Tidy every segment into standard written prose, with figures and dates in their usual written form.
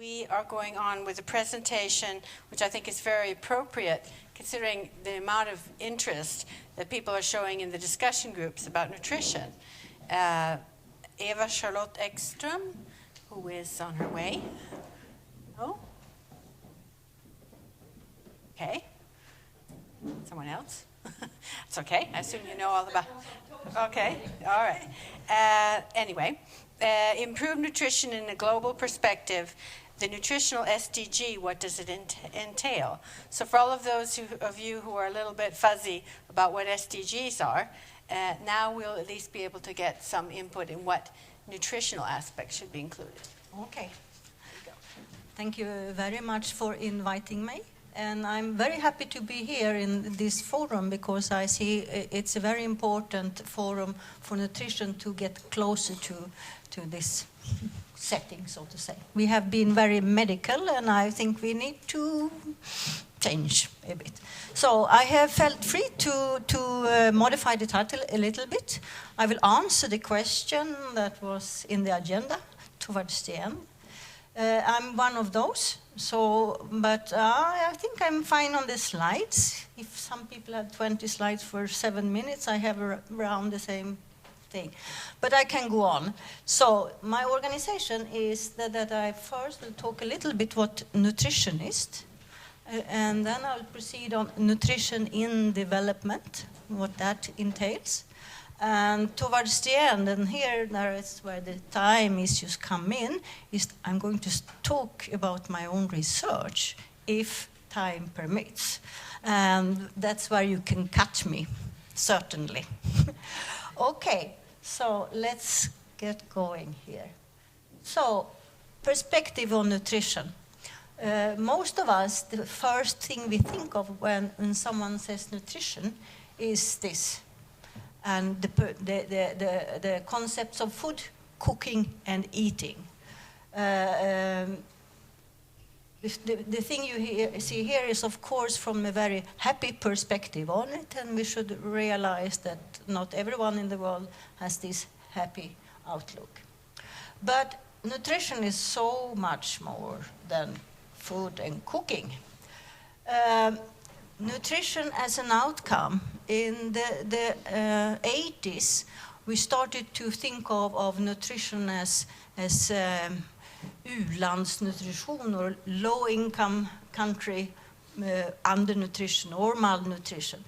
we are going on with a presentation which I think is very appropriate considering the amount of interest that people are showing in the discussion groups about nutrition. Eva-Charlotte Eckström, who is on her way. Oh. Okay. Someone else? It's okay. I assume you know all about. Okay. All right. Anyway, improved nutrition in a global perspective. The nutritional SDG, what does it entail? So for all of those of you who are a little bit fuzzy about what SDGs are, now we'll at least be able to get some input in what nutritional aspects should be included. Okay. Thank you very much for inviting me. And I'm very happy to be here in this forum because I see it's a very important forum for nutrition to get closer to this setting, so to say. We have been very medical, and I think we need to change a bit. So I have felt free to modify the title a little bit. I will answer the question that was in the agenda towards the end. I'm one of those, but I think I'm fine on the slides. If some people had 20 slides for 7 minutes, I have around the same thing. But I can go on. So my organization is that I first will talk a little bit what nutrition is, and then I'll proceed on nutrition in development, what that entails. And towards the end, and here is where the time issues come in, is I'm going to talk about my own research, if time permits. And that's where you can catch me, certainly. Okay, so let's get going here. So, perspective on nutrition. Most of us, the first thing we think of when someone says nutrition is this. And the concepts of food, cooking, and eating. The thing you see here is, of course, from a very happy perspective on it, and we should realize that not everyone in the world has this happy outlook. But nutrition is so much more than food and cooking. Nutrition as an outcome. In the 80s, we started to think of nutrition as u-landsnutrition or low-income country undernutrition or malnutrition.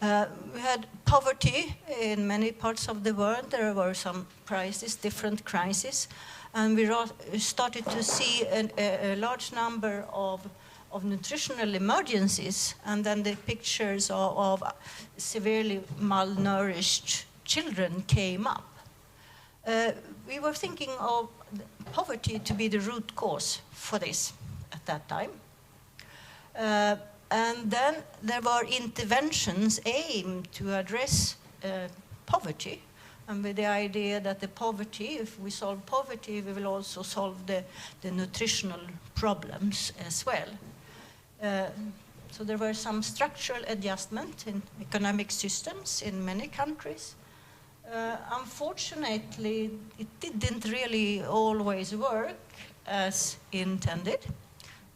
We had poverty in many parts of the world. There were some crises, different crises, and we started to see a large number of nutritional emergencies, and then the pictures of severely malnourished children came up. We were thinking of poverty to be the root cause for this at that time. And then there were interventions aimed to address poverty, and with the idea that the poverty, if we solve poverty, we will also solve the nutritional problems as well. So there were some structural adjustments in economic systems in many countries. Unfortunately, it didn't really always work as intended.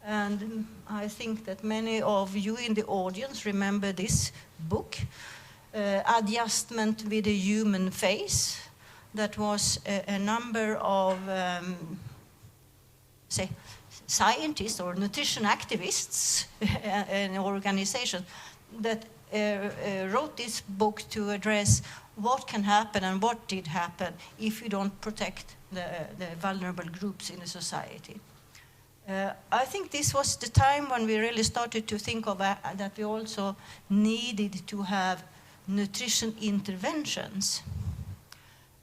And I think that many of you in the audience remember this book, Adjustment with a Human Face. That was a number of, scientists or nutrition activists, an organization that wrote this book to address what can happen and what did happen if you don't protect the vulnerable groups in the society. I think this was the time when we really started to think of that we also needed to have nutrition interventions.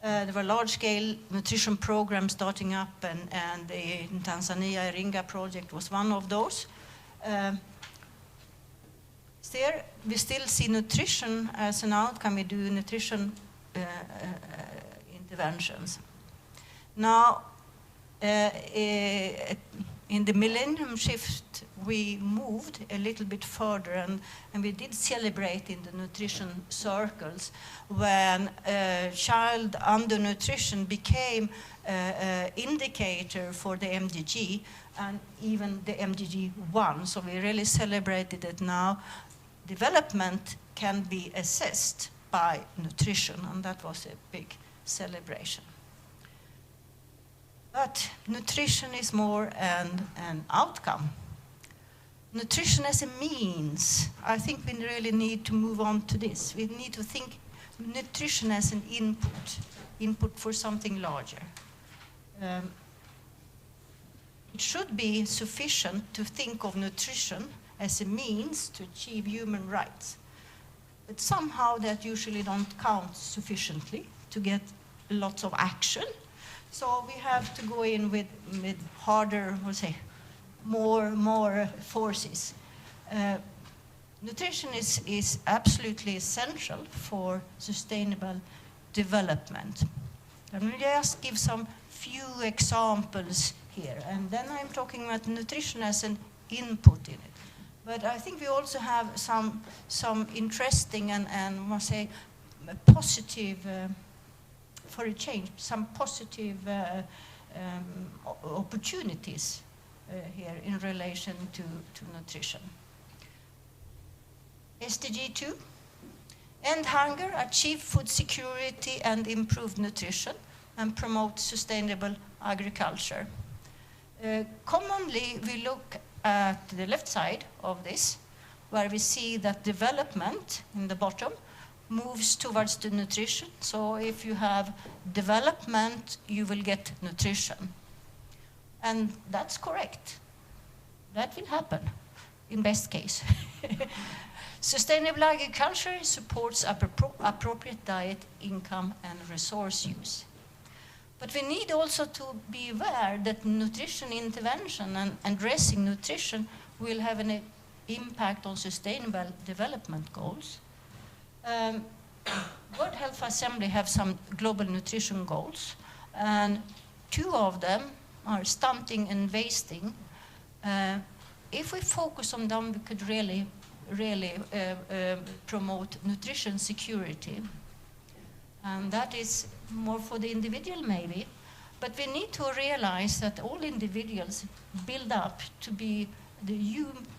There were large-scale nutrition programs starting up, and the Tanzania Iringa project was one of those. There, we still see nutrition as an outcome. We do nutrition interventions. Now, in the millennium shift, we moved a little bit further, and we did celebrate in the nutrition circles when child undernutrition became indicator for the MDG and even the MDG 1. So we really celebrated it now. Development can be assessed by nutrition, and that was a big celebration. But nutrition is more an outcome. Nutrition as a means, I think we really need to move on to this. We need to think nutrition as an input for something larger. It should be sufficient to think of nutrition as a means to achieve human rights. But somehow that usually don't count sufficiently to get lots of action. So we have to go in with harder, we'll say, more forces. Nutrition is absolutely essential for sustainable development. And we'll just give some few examples here. And then I'm talking about nutrition as an input in it. But I think we also have some interesting and we'll say, positive, for a change, some positive opportunities here in relation to nutrition. SDG 2, end hunger, achieve food security and improve nutrition, and promote sustainable agriculture. Commonly, we look at the left side of this, where we see that development in the bottom moves towards the nutrition. So if you have development, you will get nutrition. And that's correct. That will happen, in best case. Sustainable agriculture supports appropriate diet, income, and resource use. But we need also to be aware that nutrition intervention and addressing nutrition will have an impact on sustainable development goals. World Health Assembly have some global nutrition goals, and 2 of them are stunting and wasting. If we focus on them, we could really promote nutrition security. And that is more for the individual maybe, but we need to realize that all individuals build up to be the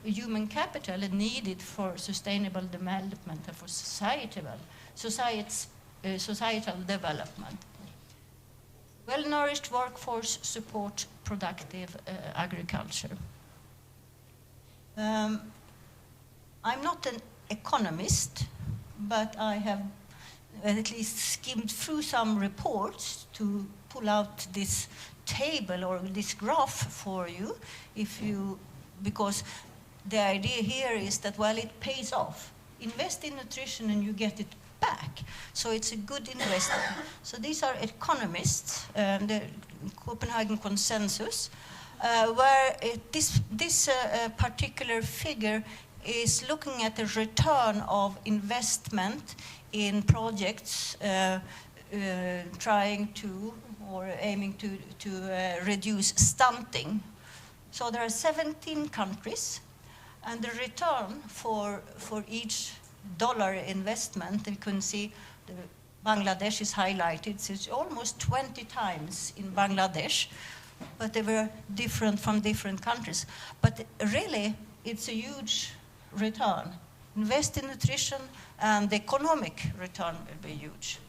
human capital needed for sustainable development and for societal development. Well-nourished workforce support productive agriculture. I'm not an economist, but I have at least skimmed through some reports to pull out this table or this graph for you, because the idea here is that, well, it pays off. Invest in nutrition and you get it back. So it's a good investment. So these are economists, the Copenhagen Consensus, where this particular figure is looking at the return of investment in projects trying to or aiming to reduce stunting. So there are 17 countries, and the return for each dollar investment, you can see Bangladesh is highlighted. So it's almost 20 times in Bangladesh, but they were different from different countries. But really, it's a huge return. Invest in nutrition, and the economic return will be huge.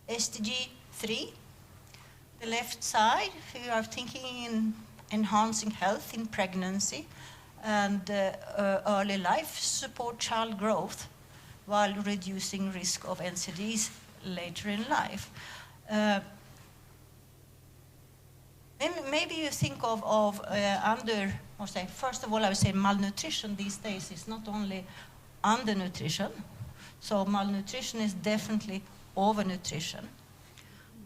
SDG 3, the left side, we are thinking in enhancing health in pregnancy and early life, support child growth while reducing risk of NCDs later in life. Maybe you think of first of all, I would say malnutrition these days is not only undernutrition. So malnutrition is definitely overnutrition.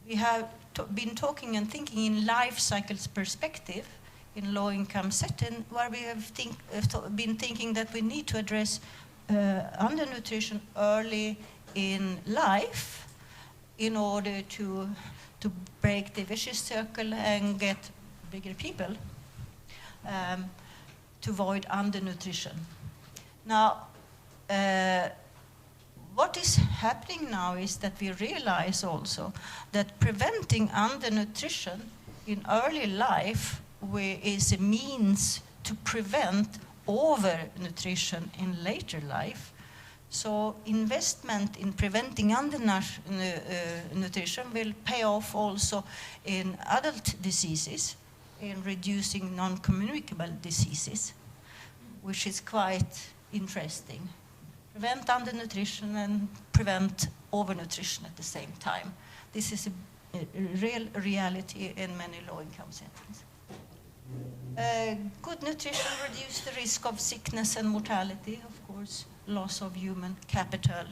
We have been talking and thinking in life cycles perspective in low-income setting, where we have been thinking that we need to address undernutrition early in life in order to break the vicious circle and get bigger people, to avoid undernutrition. Now, what is happening now is that we realize also that preventing undernutrition in early life is a means to prevent overnutrition in later life. So investment in preventing undernutrition will pay off also in adult diseases, in reducing non-communicable diseases, which is quite interesting. Prevent undernutrition and prevent overnutrition at the same time. This is a real reality in many low-income settings. Good nutrition reduces the risk of sickness and mortality, of course. Loss of human capital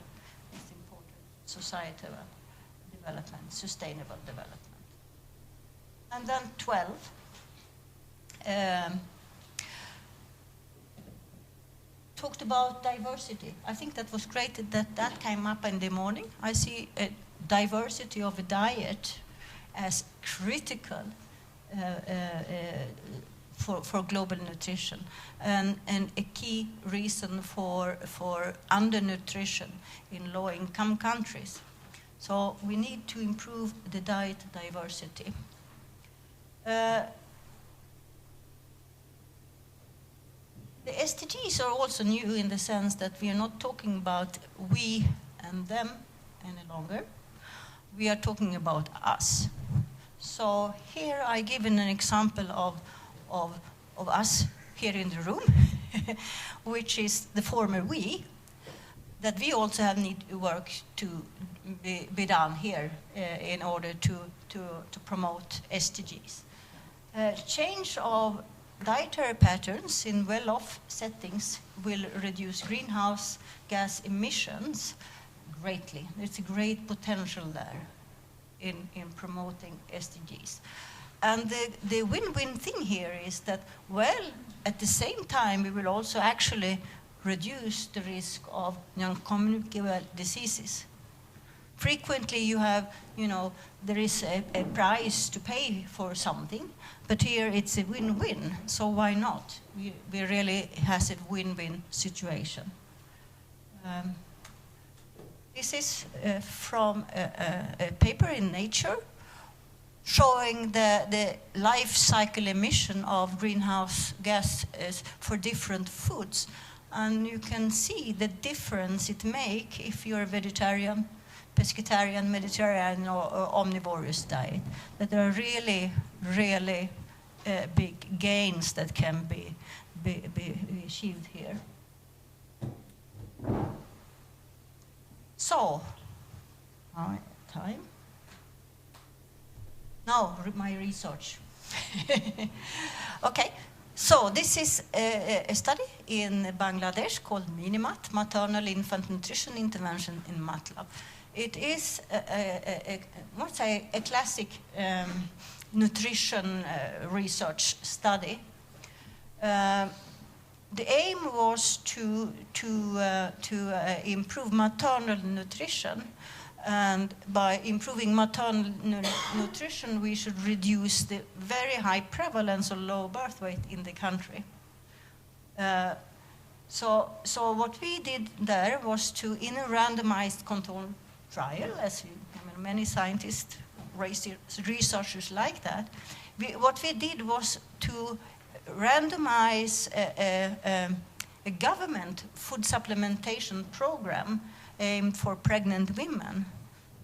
is important. Societal development, sustainable development. And then 12. Talked about diversity. I think that was great that came up in the morning. I see a diversity of a diet as critical for global nutrition and a key reason for undernutrition in low-income countries. So we need to improve the diet diversity. The SDGs are also new in the sense that we are not talking about we and them any longer. We are talking about us. So here I give an example of us here in the room, which is the former we, that we also have need work to be done here in order to promote SDGs. Change of dietary patterns in well-off settings will reduce greenhouse gas emissions greatly. There's a great potential there in promoting SDGs. And the win-win thing here is that, well, at the same time, we will also actually reduce the risk of non-communicable diseases. Frequently you have, there is a price to pay for something, but here it's a win-win, so why not? We really has a win-win situation. This is from a paper in Nature showing the life cycle emission of greenhouse gases for different foods. And you can see the difference it makes if you're a vegetarian, pescatarian, Mediterranean, or omnivorous diet. That there are really, really big gains that can be achieved here. So, time. Now, my research. Okay, so this is a study in Bangladesh called Minimap, Maternal Infant Nutrition Intervention in Matlab. It is a classic nutrition research study. The aim was to improve maternal nutrition, and by improving maternal nutrition, we should reduce the very high prevalence of low birth weight in the country. So what we did there was to, in a randomized controlled trial, as many scientists, researchers like that, what we did was to randomize a government food supplementation program aimed for pregnant women.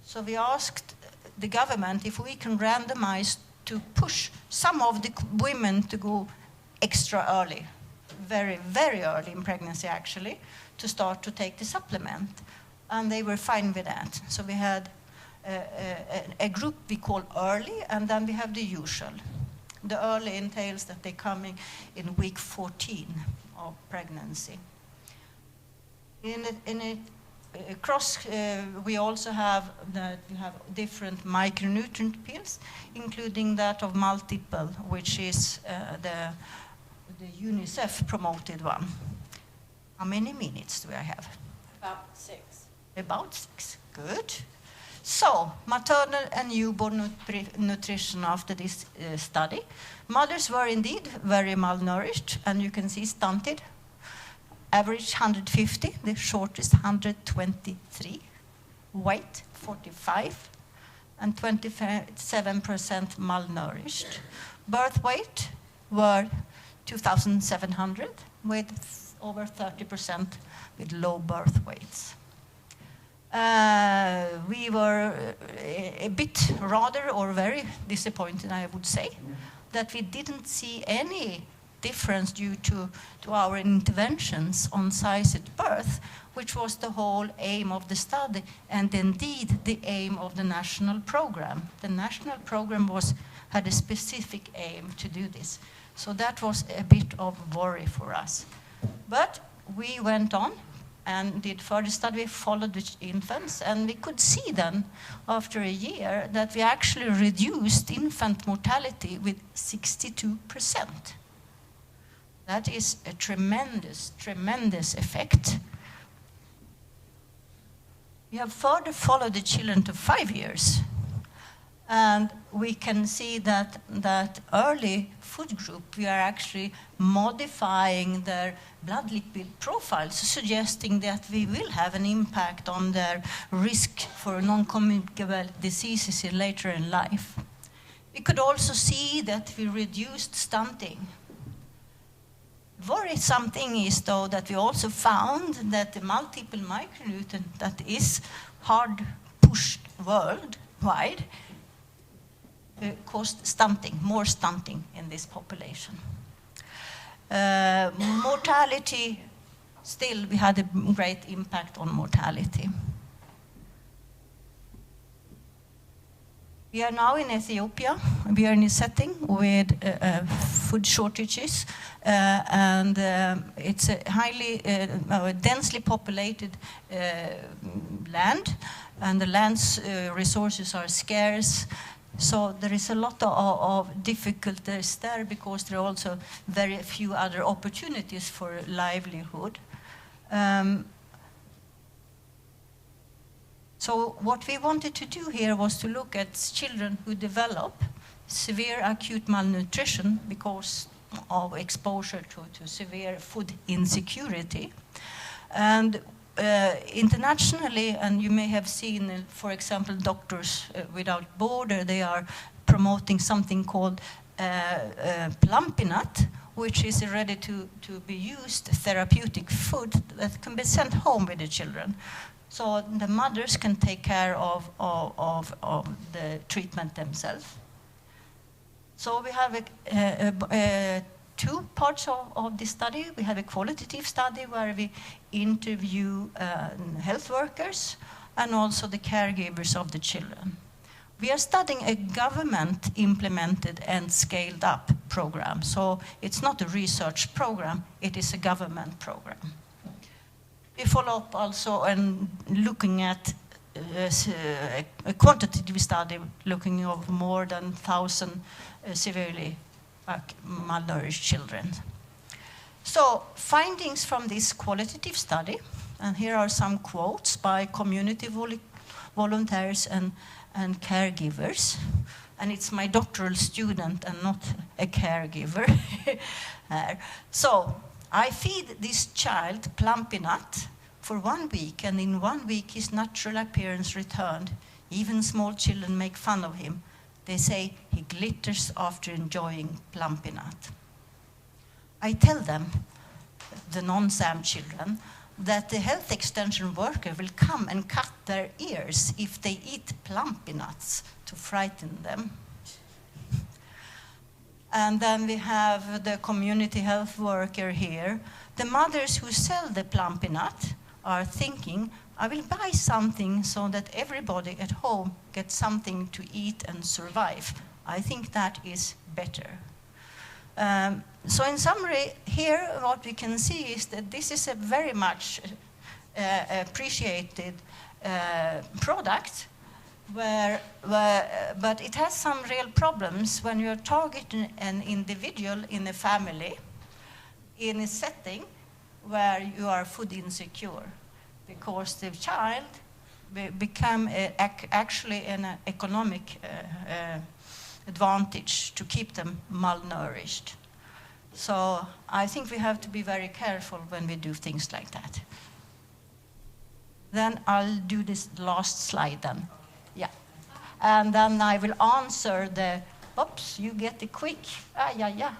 So we asked the government if we can randomize to push some of the women to go extra early, very, very early in pregnancy actually, to start to take the supplement. And they were fine with that. So we had a group we call early, and then we have the usual. The early entails that they're coming in week 14 of pregnancy. We also have different micronutrient pills, including that of multiple, which is the UNICEF promoted one. How many minutes do I have? About 6. About 6, good. So, maternal and newborn nutrition after this study. Mothers were indeed very malnourished, and you can see stunted. average 150, the shortest 123, weight 45, and 27% malnourished. Birth weight were 2,700, with over 30% with low birth weights. We were a bit rather or very disappointed, I would say, that we didn't see any difference due to our interventions on size at birth, which was the whole aim of the study, and indeed the aim of the national program. The national program had a specific aim to do this. So that was a bit of worry for us. But we went on and did further study. We followed the infants, and we could see then, after a year, that we actually reduced infant mortality with 62%. That is a tremendous, tremendous effect. We have further followed the children to 5 years, and we can see that early food group, we are actually modifying their blood lipid profiles, suggesting that we will have an impact on their risk for non-communicable diseases later in life. We could also see that we reduced stunting. Worrisome thing is, though, that we also found that the multiple micronutrient that is hard pushed worldwide caused stunting, more stunting in this population. Mortality, still we had a great impact on mortality. We are now in Ethiopia. We are in a setting with food shortages, and it's a highly densely populated land, and the land's resources are scarce. So there is a lot of difficulties there because there are also very few other opportunities for livelihood. So what we wanted to do here was to look at children who develop severe acute malnutrition because of exposure to severe food insecurity. And internationally, and you may have seen, for example, Doctors Without Borders, they are promoting something called plumpinut, which is ready to be used therapeutic food that can be sent home with the children. So the mothers can take care of the treatment themselves. So we have two parts of this study. We have a qualitative study where we interview health workers and also the caregivers of the children. We are studying a government-implemented and scaled-up program. So it's not a research program, it is a government program. We follow up also and looking at a quantitative study looking at more than 1,000 severely malnourished children. So findings from this qualitative study, and here are some quotes by community volunteers and caregivers, and it's my doctoral student and not a caregiver. So I feed this child plumpinut for 1 week, and in 1 week his natural appearance returned. Even small children make fun of him. They say he glitters after enjoying plumpinut. I tell them, the non-SAM children, that the health extension worker will come and cut their ears if they eat plumpnuts to frighten them. And then we have the community health worker here. The mothers who sell the plumpinut are thinking, I will buy something so that everybody at home gets something to eat and survive. I think that is better. So in summary, here what we can see is that this is a very much appreciated product, but it has some real problems when you're targeting an individual in a family in a setting where you are food insecure, because the child become actually an economic advantage to keep them malnourished. So I think we have to be very careful when we do things like that. Then I'll do this last slide then. Yeah. And then I will answer the, oops, you get the quick. Yeah.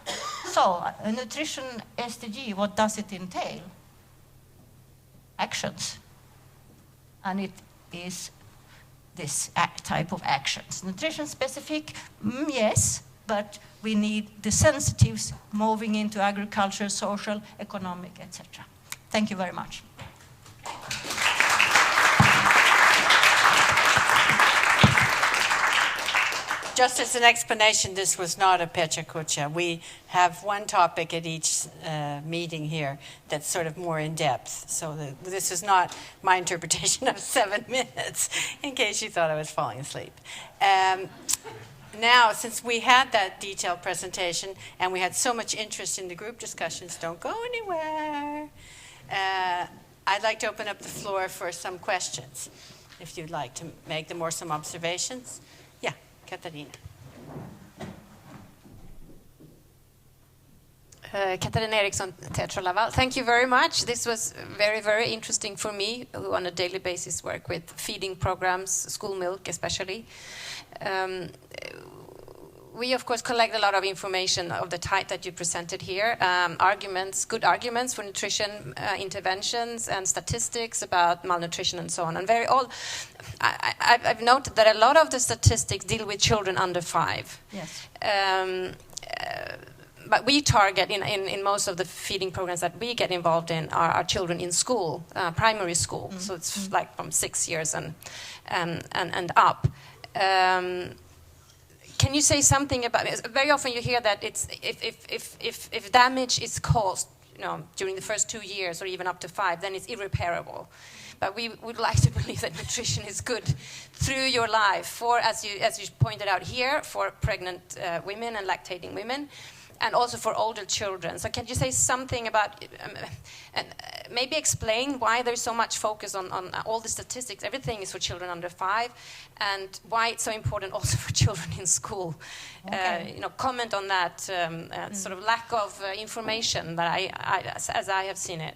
So a nutrition SDG, what does it entail? Actions. And it is this type of actions. Nutrition specific, yes, but we need the sensitives moving into agriculture, social, economic, etc. Thank you very much. Just as an explanation, this was not a pecha kucha. We have one topic at each meeting here that's sort of more in depth. So this is not my interpretation of 7 minutes, in case you thought I was falling asleep. Now, since we had that detailed presentation and we had so much interest in the group discussions, don't go anywhere. I'd like to open up the floor for some questions, if you'd like to make them or some observations. Yeah, Katarina. Katarina Eriksson, Teatro Laval. Thank you very much. This was very, very interesting for me, who on a daily basis work with feeding programs, school milk especially. We, of course, collect a lot of information of the type that you presented here, good arguments for nutrition interventions and statistics about malnutrition and so on. And I've noted that a lot of the statistics deal with children under 5. Yes. But we target, in most of the feeding programs that we get involved in, are children in school, primary school. Mm-hmm. So it's like from 6 years and up. Can you say something about it? Very often you hear that it's if damage is caused, during the first 2 years or even up to 5, then it's irreparable. But we would like to believe that nutrition is good through your life, for, as you pointed out here, for pregnant women and lactating women, and also for older children. So can you say something about, and maybe explain why there's so much focus on all the statistics, everything is for children under 5, and why it's so important also for children in school? Okay. Comment on that sort of lack of information that as I have seen it.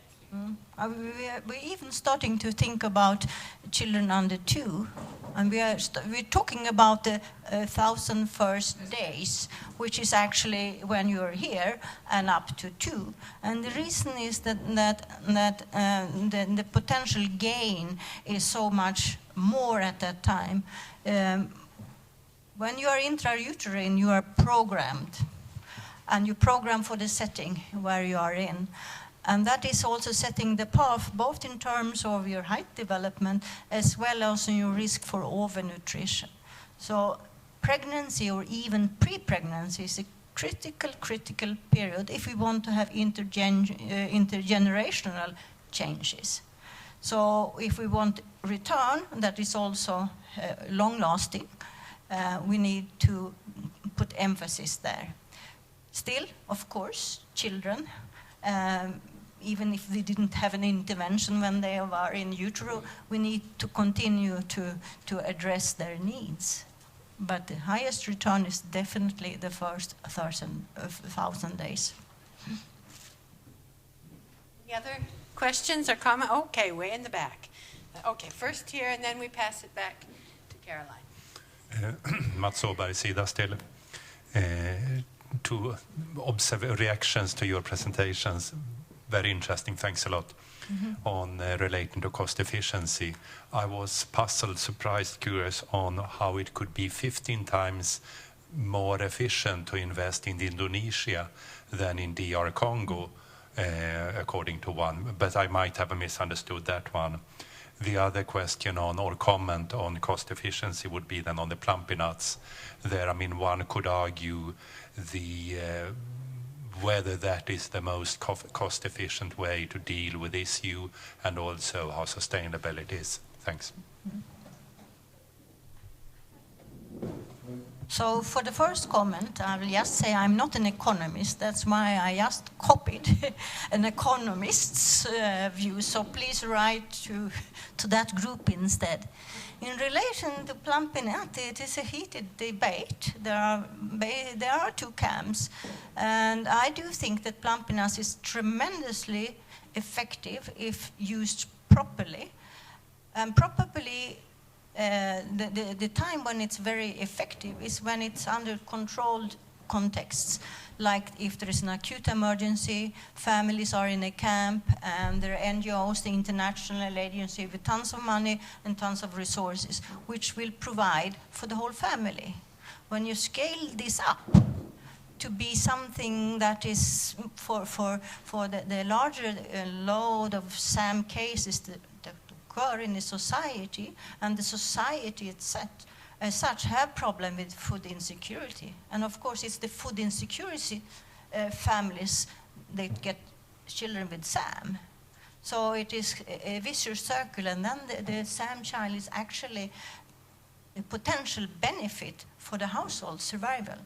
We're even starting to think about children under 2, and we're talking about the 1,000 first days, which is actually when you're here and up to 2. And the reason is that the potential gain is so much more at that time. When you are intrauterine, you are programmed, and you program for the setting where you are in. And that is also setting the path, both in terms of your height development, as well as in your risk for overnutrition. So pregnancy or even pre-pregnancy is a critical period if we want to have intergenerational changes. So if we want return that is also long-lasting, we need to put emphasis there. Still, of course, children, even if they didn't have an intervention when they were in utero, we need to continue to address their needs. But the highest return is definitely the first 1,000 days. Any other questions or comments? Okay, way in the back. Okay, first here, and then we pass it back to Caroline. Mats Åberg, Sida still. To observe reactions to your presentations, very interesting, thanks a lot. On relating to cost efficiency. I was puzzled, surprised, curious on how it could be 15 times more efficient to invest in Indonesia than in DR Congo, according to one, but I might have misunderstood that one. The other question on or comment on cost efficiency would be then on the plumpy nuts. There, I mean, one could argue whether that is the most cost-efficient way to deal with the issue, and also how sustainable it is. Thanks. So for the first comment, I will just say I'm not an economist. That's why I just copied an economist's view. So please write to that group instead. In relation to plumpiness, it is a heated debate. There are two camps, and I do think that plumpiness is tremendously effective if used properly. And probably the time when it's very effective is when it's under controlled contexts, like if there is an acute emergency, families are in a camp, and there are NGOs, the international agency, with tons of money and tons of resources, which will provide for the whole family. When you scale this up to be something that is for the larger load of SAM cases that occur in the society, and the society itself, as such, have problem with food insecurity. And of course, it's the food insecurity families that get children with SAM. So it is a vicious circle, and then the SAM child is actually a potential benefit for the household survival.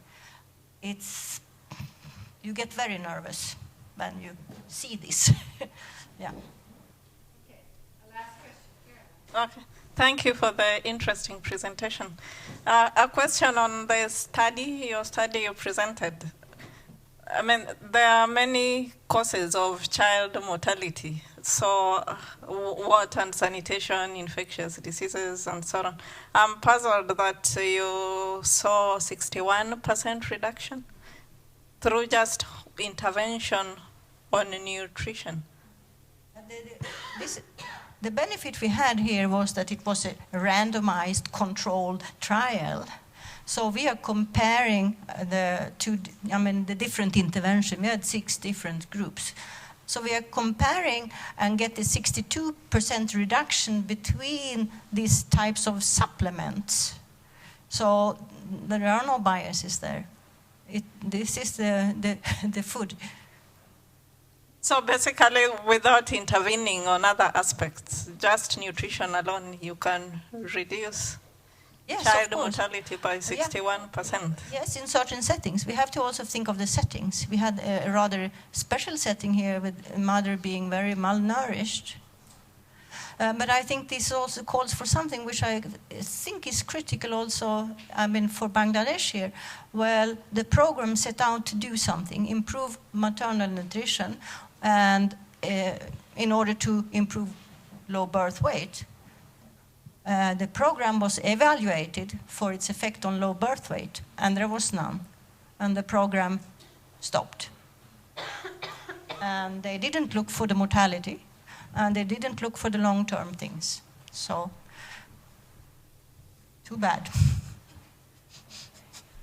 You get very nervous when you see this. Yeah. Okay, a last question. Okay. Thank you for the interesting presentation. A question on the study, your study you presented. I mean, there are many causes of child mortality. So water and sanitation, infectious diseases, and so on. I'm puzzled that you saw 61% reduction through just intervention on nutrition. The benefit we had here was that it was a randomized, controlled trial. So we are comparing the different interventions. We had 6 different groups. So we are comparing and get the 62% reduction between these types of supplements. So there are no biases there. This is the food. So basically, without intervening on other aspects, just nutrition alone, you can reduce child mortality by 61%. Yes, in certain settings. We have to also think of the settings. We had a rather special setting here with a mother being very malnourished. But I think this also calls for something which I think is critical also, for Bangladesh here. Well, the program set out to do something, improve maternal nutrition, and in order to improve low birth weight. The program was evaluated for its effect on low birth weight, and there was none. And the program stopped. And they didn't look for the mortality, and they didn't look for the long-term things. So, too bad.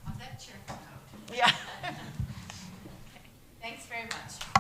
On that cheerful note. Yeah. Okay. Thanks very much.